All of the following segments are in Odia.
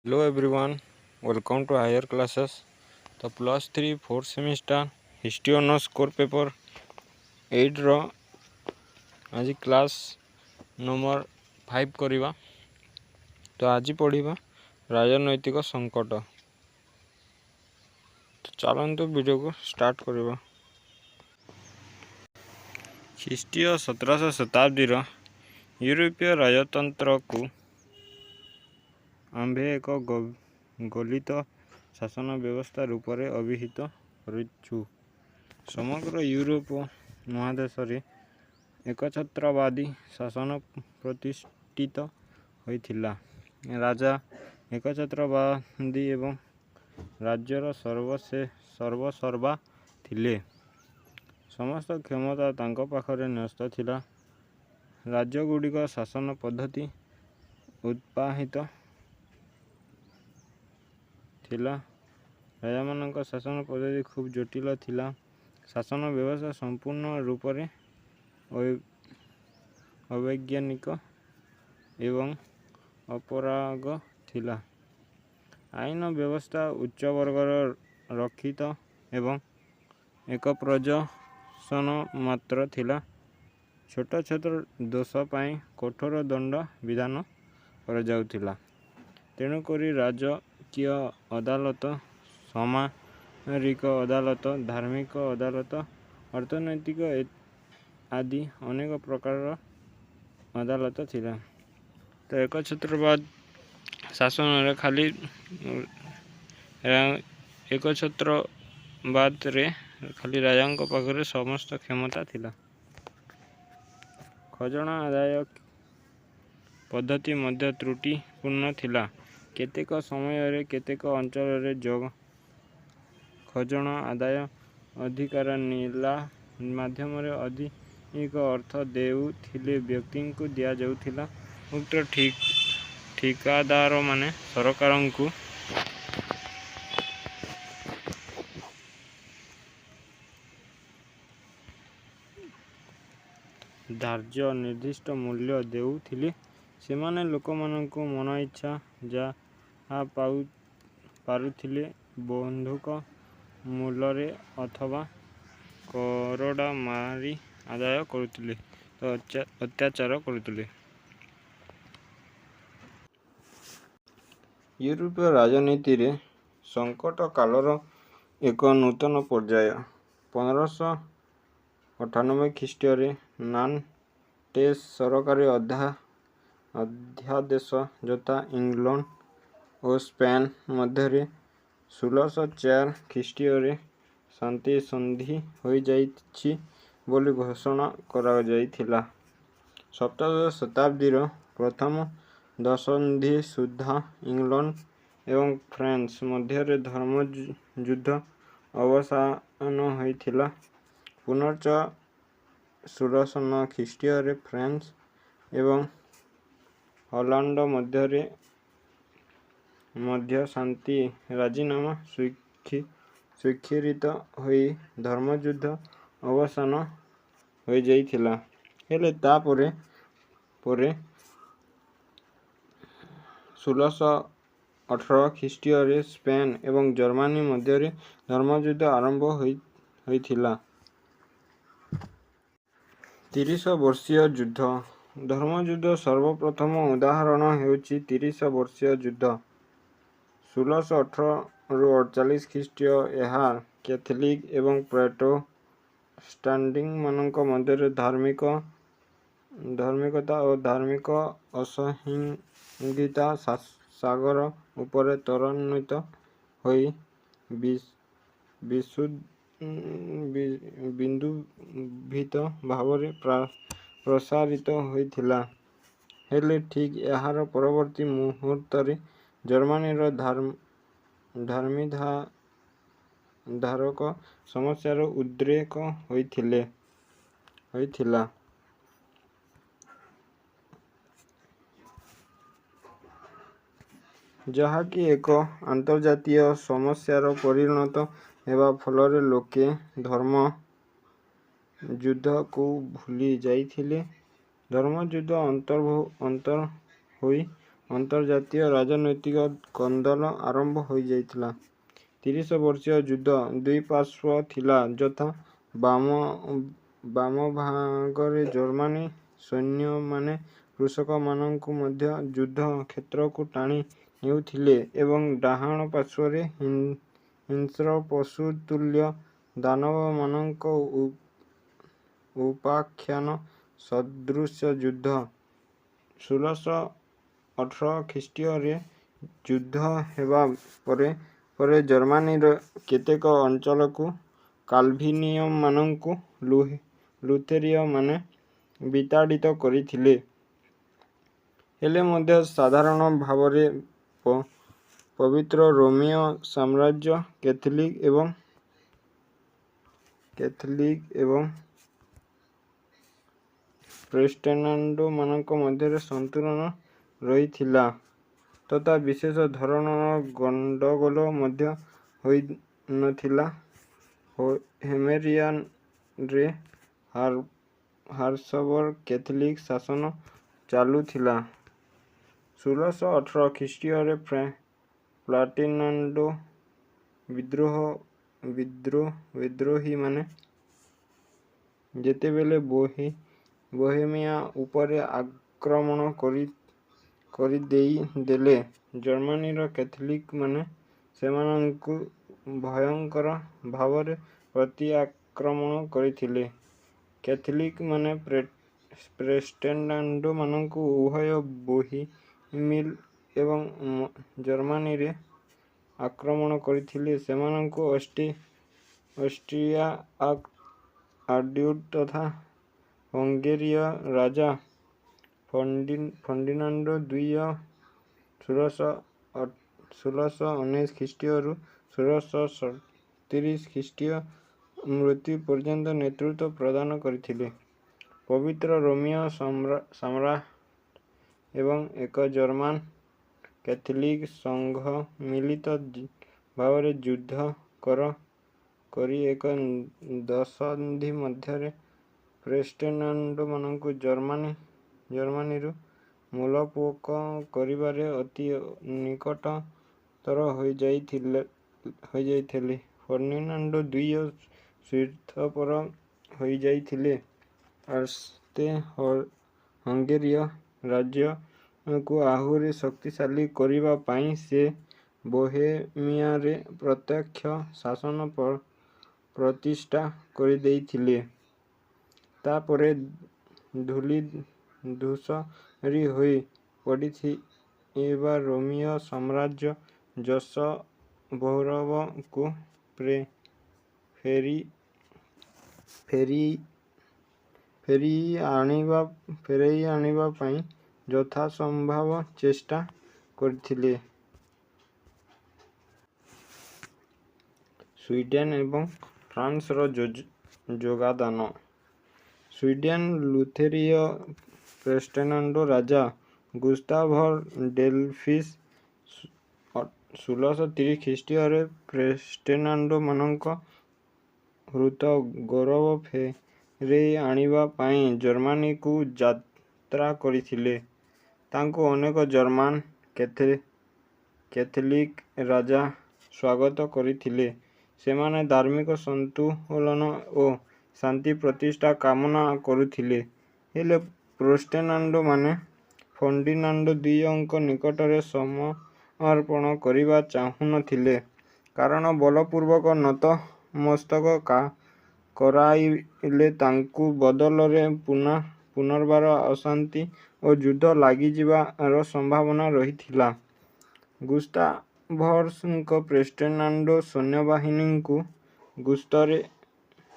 Hello everyone, welcome to higher classes. The plus 3 4th semester history honors core paper 8 रो आज क्लास नंबर 5 करिवा। तो आज पढ़िबा राजनैतिक संकट। तो चलंतु वीडियो को स्टार्ट करिबा। ख्रीष्टीय 17श शताब्दी रो यूरोपीय राजतंत्र को आंभे एक गलित शासन व्यवस्था रूप में अभिहित करिछु। समग्र यूरोप महादेश रे एकछत्रवादी शासन प्रतिष्ठित होइथिला। राजा एकछत्रवादी एवं राज्यर सर्वसर्वा थिले। समस्त क्षमता तांको पाखरे न्यस्त थिला। राज्य गुड़िक शासन पद्धति उत्पाहित थिला। राजा मानक शासन पद्धति खूब जटिल थिला। शासन व्यवस्था संपूर्ण रूप में अवैज्ञानिक एवं अपराग थिला। आईन व्यवस्था उच्च वर्गर रक्षित एवं एक प्रजसन मात्र थिला। छोट छोट दोष पाई कठोर दंड विधान कर जाउथिला। तेणुकरी राजकीय अदालत, सामरिक अदालत, धार्मिक अदालत, अर्थनैतिक आदि अनेक प्रकार अदालत थिला। तो एकछत्रवाद शासन रे खाली एकछत्रवाद रे खाली राजांक पाखरे समस्त क्षमता थिला। खजना आदाय पद्धति मध्य त्रुटिपूर्ण थिला। केतेक समय रे केतेक अंचल रे खजना आदाय अधिकार नीला माध्यम रे अधिक अर्थ देउथिले व्यक्ति को दिया जाउथिला। उक्त ठिकादार माने सरकार को धार्य निर्दिष्ट मूल्य देउथिले। सेमाने लोकमानंकु मन इच्छा जहा पारुथिले बंधुक मूलरे अथवा करड़ा मारी आदाय करुथिले। तो अत्याचार करुथिले। यूरोपीय राजनीति रे संकट कालर एक नूतन पर्याय 1598 ख्रीष्टीय नानटेस सरकारी अध्यादेश जथा इंग्लैंड और स्पेन मध्य 1604 ख्रीष्टीय शांति संधि हो जाइछि बोली घोषणा करा जाइथिला। सप्तदश शताब्दी प्रथम दशंधि सुधा इंग्लैंड एवं फ्रांस मध्य धर्म युद्ध अवसान होइथिला। पुनर्च 1609 ख्रीष्टीय फ्रांस एवं हॉलैंड मध्य शांति राजीनामा स्वीकृत होई धर्मयुद्ध अवसान हो जाइथिला। हेले तापरे 1618 ख्रीष्टीय स्पेन एवं जर्मनी मध्य धर्मयुद्ध आरंभ होइथिला। 30 वर्षीय युद्ध। धर्मयुद्ध सर्वप्रथम उदाहरण हेउछि 30 वर्षीय युद्ध। 1618 रु 48 ख्रीष्टीय यह कैथोलिक एवं प्रोटेस्टांट मानक मध्य धार्मिकता और धार्मिक असंहिता सागर उपर त्वरान्वित होई बिंदुभित भावरे प्रसारित होइथिला। हेले ठीक यार परवर्ती मुहूर्त जर्मनी धार्मिक समस्यार उद्रेक होइथिला। जहाँकि एक अंतर्जातीय समस्यार परिणत हेबा फलरे लोके धर्म युद्ध को भूली जाइथिले। धर्मयुद्ध अंतर होई ଅନ୍ତର୍ଜାତୀୟ ରାଜନୈତିକ କନ୍ଦଳ ଆରମ୍ଭ ହୋଇଯାଇଥିଲା। 30 ବର୍ଷୀୟ ଯୁଦ୍ଧ ଦ୍ୱିପାର୍ଶ୍ୱ ଥିଲା, ଯଥା ବାମ ଭାଗରେ ଜର୍ମାନୀ ସୈନ୍ୟମାନେ କୃଷକମାନଙ୍କୁ ମଧ୍ୟ ଯୁଦ୍ଧ କ୍ଷେତ୍ରକୁ ଟାଣି ନେଉଥିଲେ ଏବଂ ଡାହାଣ ପାର୍ଶ୍ୱରେ ହିଂସ୍ର ପଶୁତୁଲ୍ୟ ଦାନବମାନଙ୍କ ଉପାଖ୍ୟାନ ସଦୃଶ ଯୁଦ୍ଧ। 1618 ଖ୍ରୀଷ୍ଟୀୟରେ ଯୁଦ୍ଧ ହେବା ପରେ ପରେ ଜର୍ମାନୀର କେତେକ ଅଞ୍ଚଳକୁ କାଲଭିନୀୟମାନଙ୍କୁ ଲୁଥେରୀୟମାନେ ବିତାଡ଼ିତ କରିଥିଲେ। ହେଲେ ମଧ୍ୟ ସାଧାରଣ ଭାବରେ ପବିତ୍ର ରୋମୀୟ ସାମ୍ରାଜ୍ୟ କ୍ୟାଥୋଲିକ ଏବଂ ପ୍ରୋଟେଷ୍ଟାଣ୍ଟମାନଙ୍କ ମଧ୍ୟରେ ସନ୍ତୁଳନ ରହିଥିଲା ତଥା ବିଶେଷ ଧରଣର ଗଣ୍ଡଗୋଳ ମଧ୍ୟ ହୋଇନଥିଲା। ହେମେରିଆନରେ ହାବସବର୍ଗ କ୍ୟାଥୋଲିକ ଶାସନ ଚାଲୁଥିଲା। 1618 ଖ୍ରୀଷ୍ଟୀୟରେ ପ୍ଲାଟିନାଣ୍ଡୋ ବିଦ୍ରୋହୀମାନେ ଯେତେବେଳେ ବୋହେମିଆ ଉପରେ ଆକ୍ରମଣ କରିଦେଇଦେଲେ, ଜର୍ମାନୀର କ୍ୟାଥୋଲିକମାନେ ସେମାନଙ୍କୁ ଭୟଙ୍କର ଭାବରେ ପ୍ରତି-ଆକ୍ରମଣ କରିଥିଲେ। କ୍ୟାଥୋଲିକମାନେ ପ୍ରୋଟେଷ୍ଟାଣ୍ଟମାନଙ୍କୁ ଉଭୟ ବୋହେମିଆ ଏବଂ ଜର୍ମାନୀରେ ଆକ୍ରମଣ କରିଥିଲେ। ସେମାନଙ୍କୁ ଅଷ୍ଟ୍ରିଆ ଆର୍କଡ୍ୟୁକ ତଥା ହଙ୍ଗେରୀର ରାଜା ଫର୍ଡିନାଣ୍ଡ ଦ୍ୱିତୀୟ 1619 ଖ୍ରୀଷ୍ଟୀୟରୁ 1637 ଖ୍ରୀଷ୍ଟୀୟ ମୃତ୍ୟୁ ପର୍ଯ୍ୟନ୍ତ ନେତୃତ୍ୱ ପ୍ରଦାନ କରିଥିଲେ। ପବିତ୍ର ରୋମୀୟ ସମ୍ରାଟ ଏବଂ ଏକ ଜର୍ମାନ କ୍ୟାଥୋଲିକ ସଂଘ ମିଳିତ ଭାବରେ ଯୁଦ୍ଧ କରି ଏକ ଦଶନ୍ଧି ମଧ୍ୟରେ ପ୍ରୋଟେଷ୍ଟାଣ୍ଟମାନଙ୍କୁ ଜର୍ମାନୀରୁ ମୂଳପୋଛ କରିବାରେ ଅତି ନିକଟତର ହୋଇଯାଇଥିଲେ। ଫର୍ଡିନାଣ୍ଡ ଦ୍ୱିତୀୟ ସ୍ୱାର୍ଥପର ହୋଇଯାଇଥିଲେ। ଅଷ୍ଟ୍ରୋ-ହଙ୍ଗେରୀୟ ରାଜ୍ୟକୁ ଆହୁରି ଶକ୍ତିଶାଳୀ କରିବା ପାଇଁ ସେ ବୋହେମିଆରେ ପ୍ରତ୍ୟକ୍ଷ ଶାସନ ପ୍ରତିଷ୍ଠା କରିଦେଇଥିଲେ। ତାପରେ ଧୂଳିଧୂସରି ହୋଇ ପଡ଼ିଥିବା ରୋମୀୟ ସାମ୍ରାଜ୍ୟ ଯଶ ବୈଭବକୁ ଫେରାଇ ଆଣିବା ପାଇଁ ଯଥାସମ୍ଭବ ଚେଷ୍ଟା କରିଥିଲେ। ସ୍ୱିଡେନ ଏବଂ ଫ୍ରାନ୍ସର ଯୋଗଦାନ। ସ୍ୱିଡେନ ଲୁଥେରୀୟ ପ୍ରୋଟେଷ୍ଟାଣ୍ଟ ରାଜା ଗୁସ୍ତାଭ ଆଡଲଫିସ୍ 1630 ଖ୍ରୀଷ୍ଟୀୟରେ ପ୍ରୋଟେଷ୍ଟାଣ୍ଟମାନଙ୍କ ହୃତ ଗୌରବ ଫେରାଇ ଆଣିବା ପାଇଁ ଜର୍ମାନୀକୁ ଯାତ୍ରା କରିଥିଲେ। ତାଙ୍କୁ ଅନେକ ଜର୍ମାନ କ୍ୟାଥୋଲିକ ରାଜା ସ୍ୱାଗତ କରିଥିଲେ। ସେମାନେ ଧାର୍ମିକ ସନ୍ତୁଳନ ଓ ଶାନ୍ତି ପ୍ରତିଷ୍ଠା କାମନା କରୁଥିଲେ। ହେଲେ ପ୍ରୋଟେଷ୍ଟାଣ୍ଟମାନେ ଫର୍ଡିନାଣ୍ଡ ଦ୍ୱିତୀୟଙ୍କ ନିକଟରେ ସମର୍ପଣ କରିବାକୁ ଚାହୁଁନଥିଲେ, କାରଣ ବଳପୂର୍ବକ ନତମସ୍ତକ କରାଇଲେ ତାଙ୍କ ବଦଳରେ ପୁନର୍ବାର ଅଶାନ୍ତି ଓ ଯୁଦ୍ଧ ଲାଗିଯିବାର ସମ୍ଭାବନା ରହିଥିଲା। ଗୁସ୍ତାଭସ ପ୍ରୋଟେଷ୍ଟାଣ୍ଟ ସୈନ୍ୟବାହିନୀକୁ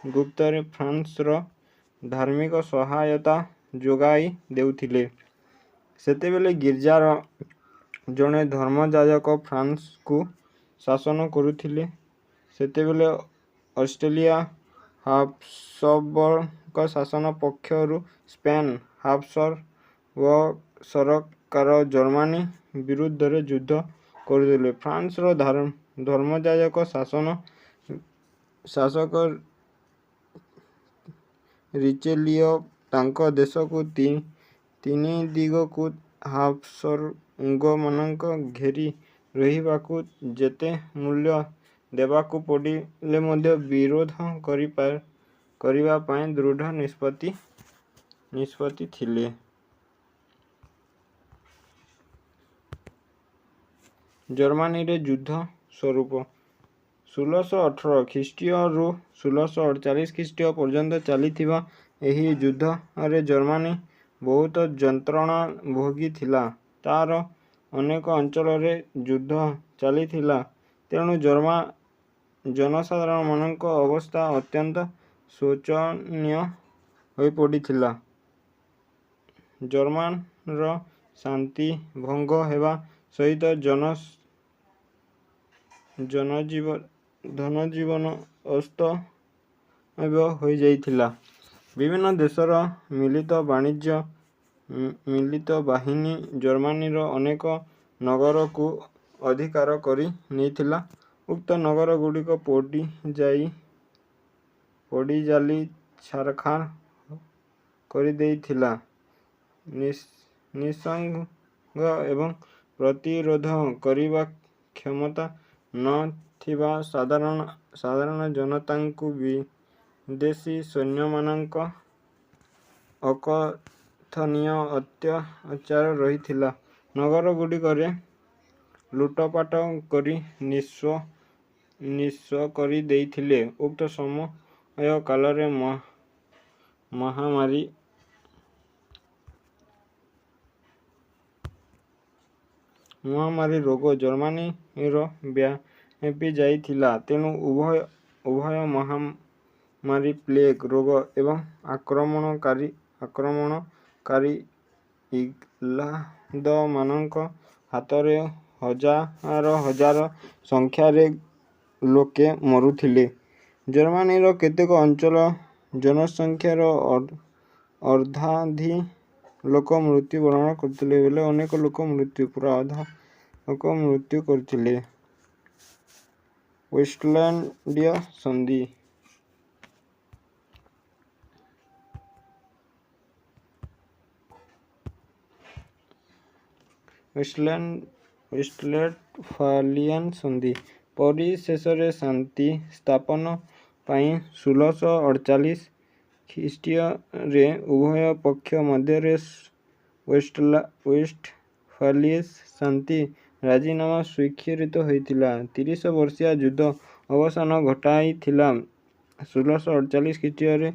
ଗୁପ୍ତରେ ଫ୍ରାନ୍ସର ଧାର୍ମିକ ସହାୟତା ଯୋଗାଇ ଦେଉଥିଲେ। ସେତେବେଳେ ଗିର୍ଜାର ଜଣେ ଧର୍ମଯାଜକ ଫ୍ରାନ୍ସକୁ ଶାସନ କରୁଥିଲେ। ସେତେବେଳେ ଅଷ୍ଟ୍ରିଆ ହାବସବର୍ଗ ଶାସନ ପକ୍ଷରୁ ସ୍ପେନ ହାବସବର୍ଗ ସରକାର ଜର୍ମାନୀ ବିରୁଦ୍ଧରେ ଯୁଦ୍ଧ କରୁଥିଲେ। ଫ୍ରାନ୍ସର ଧର୍ମଯାଜକ ଶାସକ ରିଚେଲିୟ ତାଙ୍କ ଦେଶକୁ ତିନି ଦିଗକୁ ଅଙ୍ଗମାନଙ୍କ ଘେରି ରହିବାକୁ ଯେତେ ମୂଲ୍ୟ ଦେବାକୁ ପଡ଼ିଲେ ମଧ୍ୟ ବିରୋଧ କରିବା ପାଇଁ ଦୃଢ଼ ନିଷ୍ପତ୍ତି ଥିଲେ। ଜର୍ମାନୀରେ ଯୁଦ୍ଧ ସ୍ୱରୂପ 1618 ଖ୍ରୀଷ୍ଟୀୟରୁ 1648 ଖ୍ରୀଷ୍ଟୀୟ ପର୍ଯ୍ୟନ୍ତ ଚାଲିଥିବା ଏହି ଯୁଦ୍ଧରେ ଜର୍ମାନୀ ବହୁତ ଯନ୍ତ୍ରଣା ଭୋଗିଥିଲା। ତା'ର ଅନେକ ଅଞ୍ଚଳରେ ଯୁଦ୍ଧ ଚାଲିଥିଲା, ତେଣୁ ଜନସାଧାରଣମାନଙ୍କ ଅବସ୍ଥା ଅତ୍ୟନ୍ତ ଶୋଚନୀୟ ହୋଇପଡ଼ିଥିଲା। ଜର୍ମାନର ଶାନ୍ତି ଭଙ୍ଗ ହେବା ସହିତ ଧନଜୀବନ ଅସ୍ତବ୍ୟ ହୋଇଯାଇଥିଲା। ବିଭିନ୍ନ ଦେଶର ମିଳିତ ବାହିନୀ ଜର୍ମାନୀର ଅନେକ ନଗରକୁ ଅଧିକାର କରି ନେଇଥିଲା। ଉକ୍ତ ନଗରଗୁଡ଼ିକ ପୋଡ଼ିଜାଳି ଛାରଖାର କରିଦେଇଥିଲା। ନିଃସଙ୍ଗ ଏବଂ ପ୍ରତିରୋଧ କରିବା କ୍ଷମତା ନ ଥିବା ସାଧାରଣ ଜନତାଙ୍କୁ ବିଦେଶୀ ସୈନ୍ୟମାନଙ୍କ ଅକଥନୀୟ ଅତ୍ୟାଚାର ରହିଥିଲା। ନଗରଗୁଡ଼ିକରେ ଲୁଟପାଟ କରି ନିଃସ୍ୱ କରିଦେଇଥିଲେ। ଉକ୍ତ ସମୟ କାଳରେ ମହାମାରୀ ରୋଗ ଜର୍ମାନୀର ବ୍ୟାପି ଯାଇଥିଲା। ତେଣୁ ଉଭୟ ମହାମାରୀ ପ୍ଲେଗ ରୋଗ ଏବଂ ଆକ୍ରମଣକାରୀ ଇଂଲାଣ୍ଡମାନଙ୍କ ହାତରେ ହଜାର ହଜାର ସଂଖ୍ୟାରେ ଲୋକେ ମରୁଥିଲେ। ଜର୍ମାନୀର କେତେକ ଅଞ୍ଚଳ ଜନସଂଖ୍ୟାର ଅର୍ଦ୍ଧାଧିକ ଲୋକ ମୃତ୍ୟୁବରଣ କରିଥିଲେ ବେଳେ ଅନେକ ଲୋକ ମୃତ୍ୟୁ କରିଥିଲେ। ୱେଷ୍ଟଫାଲିଆ ସନ୍ଧି ୱେଷ୍ଟଫାଲିଆନ୍ ସନ୍ଧି ପରିଶେଷରେ ଶାନ୍ତି ସ୍ଥାପନ ପାଇଁ 1648 ଖ୍ରୀଷ୍ଟୀୟରେ ଉଭୟ ପକ୍ଷ ମଧ୍ୟରେ ୱେଷ୍ଟଫାଲିଆ ଶାନ୍ତି ରାଜିନାମା ସ୍ୱାକ୍ଷରିତ ହୋଇଥିଲା। 30 ବର୍ଷିଆ ଯୁଦ୍ଧ ଅବସାନ ଘଟାଇଥିଲା। 1648 ଖ୍ରୀଷ୍ଟୀୟରେ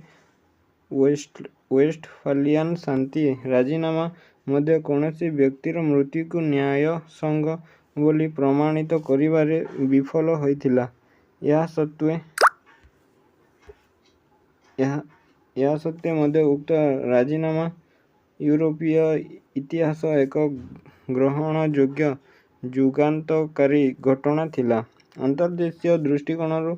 ୱେଷ୍ଟଫାଲିଆନ୍ ଶାନ୍ତି ରାଜିନାମା ମଧ୍ୟ କୌଣସି ବ୍ୟକ୍ତିର ମୃତ୍ୟୁକୁ ନ୍ୟାୟସଙ୍ଗ ବୋଲି ପ୍ରମାଣିତ କରିବାରେ ବିଫଳ ହୋଇଥିଲା। ଏହା ସତ୍ତ୍ୱେ ମଧ୍ୟ ଉକ୍ତ ରାଜିନାମା ୟୁରୋପୀୟ ଇତିହାସରେ ଏକ ଗ୍ରହଣଯୋଗ୍ୟ ଯୁଗାନ୍ତକାରୀ ଘଟଣା ଥିଲା। ଅନ୍ତର୍ଦେଶୀୟ ଦୃଷ୍ଟିକୋଣରୁ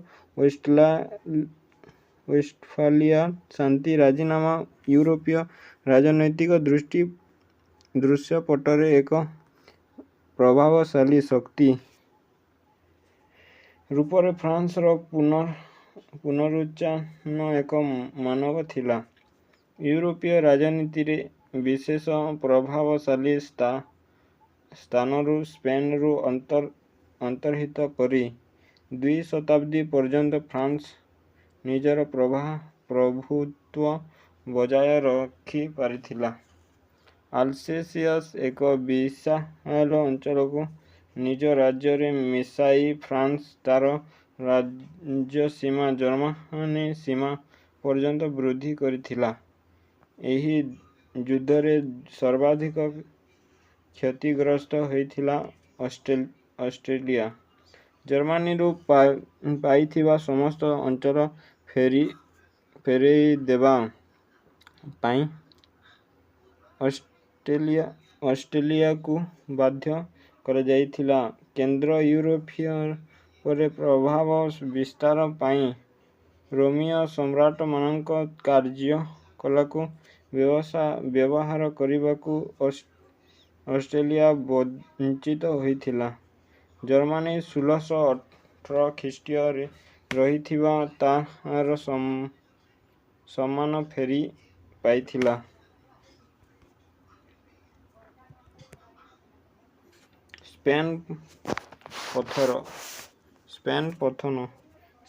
ୱେଷ୍ଟଫାଲିଆ ଶାନ୍ତି ରାଜିନାମା ୟୁରୋପୀୟ ରାଜନୈତିକ ଦୃଶ୍ୟପଟରେ ଏକ ପ୍ରଭାବଶାଳୀ ଶକ୍ତି ରୂପରେ ଫ୍ରାନ୍ସର ପୁନରୁତ୍ଥାନ ଏକ ମାନକ ଥିଲା। ୟୁରୋପୀୟ ରାଜନୀତିରେ ବିଶେଷ ପ୍ରଭାବଶାଳୀ ସ୍ଥାନରୁ ସ୍ପେନରୁ ଅନ୍ତର୍ହିତ କରି 2 ଶତାବ୍ଦୀ ପର୍ଯ୍ୟନ୍ତ ଫ୍ରାନ୍ସ ନିଜର ପ୍ରଭୁତ୍ୱ ବଜାୟ ରଖିପାରିଥିଲା। ଆଲସେସିୟସ୍ ଏକ ବିଶାଳ ଅଞ୍ଚଳକୁ ନିଜ ରାଜ୍ୟରେ ମିଶାଇ ଫ୍ରାନ୍ସ ତା'ର ରାଜସୀମା ଜର୍ମାନୀ ସୀମା ପର୍ଯ୍ୟନ୍ତ ବୃଦ୍ଧି କରିଥିଲା। ଏହି ଯୁଦ୍ଧରେ ସର୍ବାଧିକ କ୍ଷତିଗ୍ରସ୍ତ ହୋଇଥିଲା ଅଷ୍ଟ୍ରିଆ। ଜର୍ମାନୀରୁ ପାଇଥିବା ସମସ୍ତ ଅଞ୍ଚଳ ଫେରାଇଦେବା ପାଇଁ ଅଷ୍ଟ୍ରିଆକୁ ବାଧ୍ୟ କରାଯାଇଥିଲା। କେନ୍ଦ୍ର ୟୁରୋପ ଉପରେ ପ୍ରଭାବ ବିସ୍ତାର ପାଇଁ ରୋମୀୟ ସମ୍ରାଟମାନଙ୍କ କାର୍ଯ୍ୟକଳାପକୁ ବ୍ୟବହାର କରିବାକୁ ଅଷ୍ଟ୍ରିଆ ବଞ୍ଚିତ ହୋଇଥିଲା। ଜର୍ମାନୀ 1618 ଖ୍ରୀଷ୍ଟୀୟରେ ରହିଥିବା ତା'ର ସମ୍ମାନ ଫେରି ପାଇଥିଲା। ସ୍ପେନ୍ ପତନ।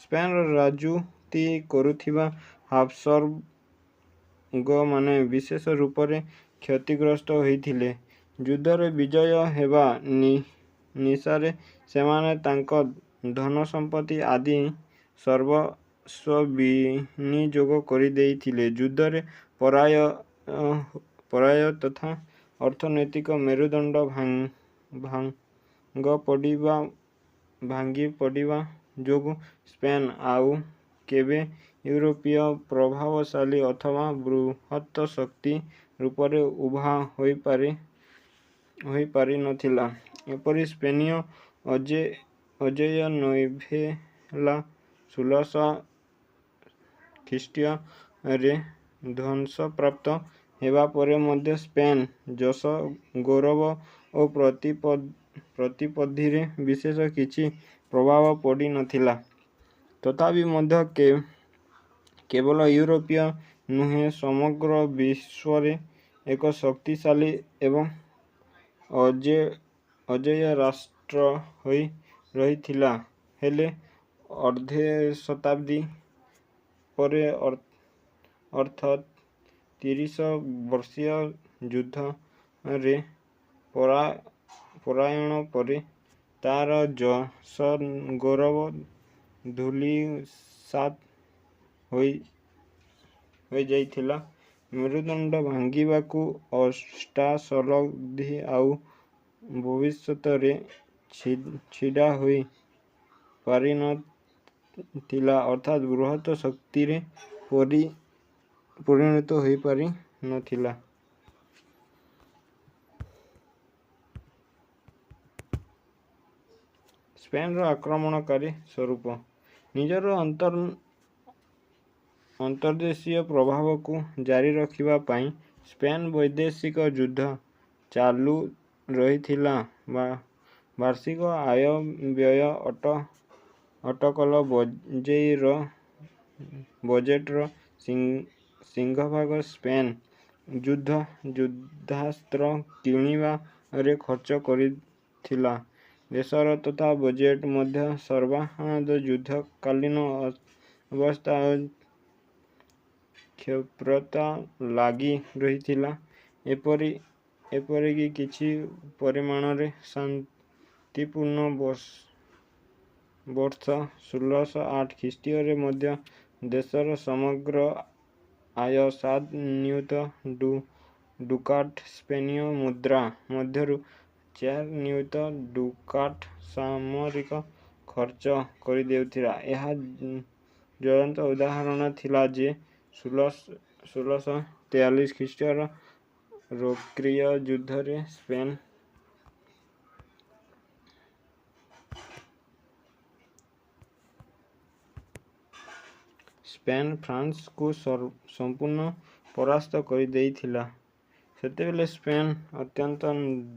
ସ୍ପେନ୍ର ରାଜୁତି କରୁଥିବା ହାବସବର୍ଗମାନେ ବିଶେଷ ରୂପରେ କ୍ଷତିଗ୍ରସ୍ତ ହୋଇଥିଲେ। ଯୁଦ୍ଧରେ ବିଜୟ ହେବା ନିଶାରେ ସେମାନେ ତାଙ୍କ ଧନସମ୍ପତ୍ତି ଆଦି ସର୍ବସ୍ୱ ବିନିଯୋଗ କରିଦେଇଥିଲେ। ଯୁଦ୍ଧରେ ପରାଜୟ ତଥା ଅର୍ଥନୈତିକ ମେରୁଦଣ୍ଡ ଭାଙ୍ଗି ପଡ଼ିବା ଯୋଗୁଁ ସ୍ପେନ୍ ଆଉ କେବେ ୟୁରୋପୀୟ ପ୍ରଭାବଶାଳୀ ଅଥବା ବୃହତ୍ ଶକ୍ତି ରୂପରେ ଉଭା ହୋଇପାରି ନଥିଲା। ଏପରି ସ୍ପେନୀୟ ଅଜେୟ ନୋଭେଲା 1600 ଖ୍ରୀଷ୍ଟୀୟରେ ଧ୍ୱଂସପ୍ରାପ୍ତ ହେବା ପରେ ମଧ୍ୟ ସ୍ପେନ୍ ଯଶ, ଗୌରବ ଓ ପ୍ରତିପତ୍ତିରେ ବିଶେଷ କିଛି ପ୍ରଭାବ ପଡ଼ି ନଥିଲା। ତଥାପି ମଧ୍ୟ କେବଳ ୟୁରୋପୀୟ ନୁହେଁ, ସମଗ୍ର ବିଶ୍ୱରେ ଏକ ଶକ୍ତିଶାଳୀ ଏବଂ ଅଜେୟ ରାଷ୍ଟ୍ର ହୋଇ ରହିଥିଲା। ହେଲେ ଅର୍ଦ୍ଧଶତାବ୍ଦୀ ପରେ ଅର୍ଥାତ୍ 30 ବର୍ଷୀୟ ଯୁଦ୍ଧରେ ପରାୟଣ ପରେ ତାର ଯଶ ଗୌରବ ଧୂଳିସାତ୍ ହୋଇଯାଇଥିଲା। ମେରୁଦଣ୍ଡ ଭାଙ୍ଗିବାକୁ ଅଷ୍ଟାଶତାବ୍ଦୀ ଆଉ ଭବିଷ୍ୟତରେ ଛିଡ଼ା ହୋଇ ପାରିନଥିଲା ଅର୍ଥାତ୍ ବୃହତ୍ ଶକ୍ତିରେ ପରିଣତ ହୋଇପାରି ନଥିଲା। ସ୍ପେନ୍ର ଆକ୍ରମଣକାରୀ ସ୍ୱରୂପ। ନିଜର ଅନ୍ତର୍ଦେଶୀୟ ପ୍ରଭାବକୁ ଜାରି ରଖିବା ପାଇଁ ସ୍ପେନ୍ ବୈଦେଶିକ ଯୁଦ୍ଧ ଚାଲୁ ରଖିଥିଲା। ବାର୍ଷିକ ଆୟବ୍ୟୟ ଅଟକଳ ବଜେଟର ସିଂହଭାଗ ସ୍ପେନ୍ ଯୁଦ୍ଧାସ୍ତ୍ର କିଣିବାରେ ଖର୍ଚ୍ଚ କରିଥିଲା। ଦେଶର ତଥା ବଜେଟ ମଧ୍ୟ ସର୍ବାନନ୍ଦ ଯୁଦ୍ଧକାଳୀନ ଅବସ୍ଥା ଓ କ୍ଷିପ୍ରତା ଲାଗି ରହିଥିଲା। ଏପରିକି କିଛି ପରିମାଣରେ ଶାନ୍ତିପୂର୍ଣ୍ଣ ବର୍ଷ 1608 ଖ୍ରୀଷ୍ଟୀୟରେ ମଧ୍ୟ ଦେଶର ସମଗ୍ର ଆୟ 7 ନିୟୁତ ଡୁକାଟ୍ ସ୍ପେନୀୟ ମୁଦ୍ରା ମଧ୍ୟରୁ 4 ନିୟୁତ ଡୁକାଟ୍ ସାମରିକ ଖର୍ଚ୍ଚ କରିଦେଉଥିଲା। ଏହା ଜ୍ୱଳନ୍ତ ଉଦାହରଣ ଥିଲା ଯେ 1643 ଖ୍ରୀଷ୍ଟୀୟର ରୋକ୍ରିୟ ଯୁଦ୍ଧରେ ସ୍ପେନ୍ ଫ୍ରାନ୍ସକୁ ସମ୍ପୂର୍ଣ୍ଣ ପରାସ୍ତ କରିଦେଇଥିଲା। ସେତେବେଳେ ସ୍ପେନ୍ ଅତ୍ୟନ୍ତ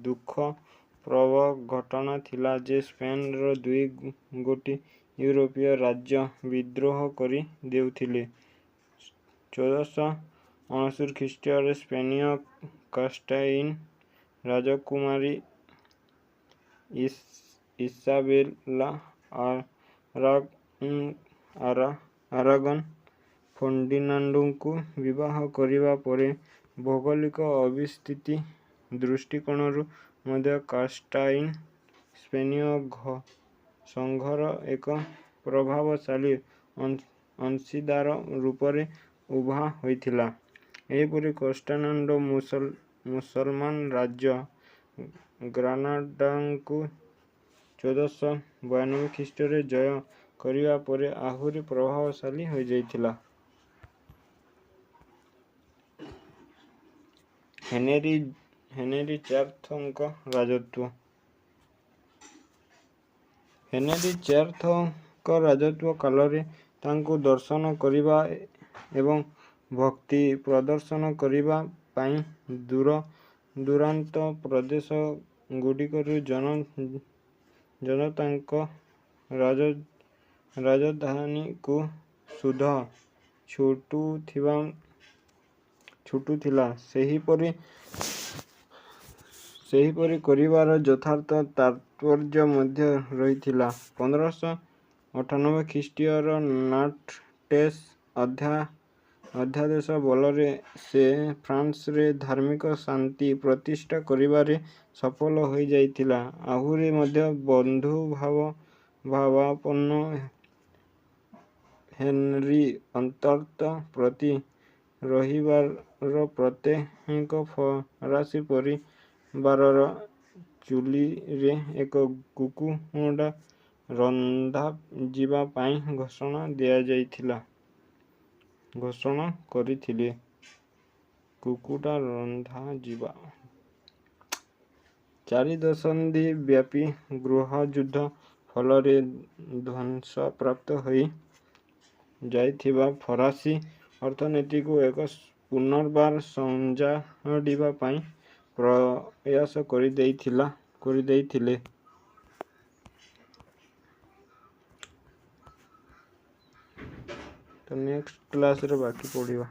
ଦୁଃଖପ୍ରଦ ଘଟଣା ଥିଲା ଯେ ସ୍ପେନ୍ର ଦୁଇ ଗୋଟି ୟୁରୋପୀୟ ରାଜ୍ୟ ବିଦ୍ରୋହ କରି ଦେଉଥିଲେ। 1469 ଖ୍ରୀଷ୍ଟୀୟରେ ସ୍ପେନୀୟ କାଷ୍ଟାଇନ୍ ରାଜକୁମାରୀ ଇସାବେଲା ଆରାଗନ୍ ଫର୍ଡିନାଣ୍ଡଙ୍କୁ ବିବାହ କରିବା ପରେ ଭୌଗୋଳିକ ଅବସ୍ଥିତି ଦୃଷ୍ଟିକୋଣରୁ ମଧ୍ୟ କାଷ୍ଟାଇନ୍ ସ୍ପେନୀୟ ସଂଘର ଏକ ପ୍ରଭାବଶାଳୀ ଅଂଶୀଦାର ରୂପରେ ଉଭା ହୋଇଥିଲା। ଏହିପରି କଷ୍ଟାଣ୍ଡ ମୁସଲମାନ ରାଜ୍ୟ ଗ୍ରାନାଡାଙ୍କୁ 1492 ଖ୍ରୀଷ୍ଟରେ ଜୟ କରିବା ପରେ ଆହୁରି ପ୍ରଭାବଶାଳୀ ହୋଇଯାଇଥିଲା। ହେନେରୀ ଚତୁର୍ଥଙ୍କ ରାଜତ୍ୱ। ହେନେରୀ ଚତୁର୍ଥଙ୍କ ରାଜତ୍ୱ କାଳରେ ତାଙ୍କୁ ଦର୍ଶନ କରିବା ଏବଂ ଭକ୍ତି ପ୍ରଦର୍ଶନ କରିବା ପାଇଁ ଦୂର ଦୂରାନ୍ତ ପ୍ରଦେଶଗୁଡ଼ିକରୁ ଜନ ତାଙ୍କ ରାଜଧାନୀକୁ ଶୁଦ୍ଧ ଛୁଟୁଥିଲା। ସେହିପରି ସେହିପରି କରିବାର ଯଥାର୍ଥ ତାତ୍ପର୍ଯ୍ୟ ମଧ୍ୟ ରହିଥିଲା। 1598 ଖ୍ରୀଷ୍ଟୀୟର ନାଟେସ୍ ଅଧ୍ୟାଦେଶ ବଳରେ ସେ ଫ୍ରାନ୍ସରେ ଧାର୍ମିକ ଶାନ୍ତି ପ୍ରତିଷ୍ଠା କରିବାରେ ସଫଳ ହୋଇଯାଇଥିଲା। ଆହୁରି ମଧ୍ୟ ବନ୍ଧୁଭାବାପନ୍ନ ହେନରୀ ଅନ୍ତତ ପ୍ରତି ରବିବାର ପ୍ରତ୍ୟେକ ଫରାସୀ ପରିବାରର ଚୁଲିରେ ଏକ କୁକୁଡ଼ା ରନ୍ଧାଯିବା ପାଇଁ ଘୋଷଣା କରିଥିଲେ। କୁକୁଡ଼ା ରନ୍ଧାଯିବା। 4 ଦଶନ୍ଧି ବ୍ୟାପୀ ଗୃହଯୁଦ୍ଧ ଫଳରେ ଧ୍ୱଂସପ୍ରାପ୍ତ ହୋଇ ଯାଇଥିବା ଫରାସୀ ଅର୍ଥନୀତିକୁ ଏକ ପୁନର୍ବାର ସଜାଡ଼ିବା ପାଇଁ ପ୍ରୟାସ କରିଦେଇଥିଲେ। ତ ନେକ୍ସଟ କ୍ଲାସରେ ବାକି ପଢ଼ିବା।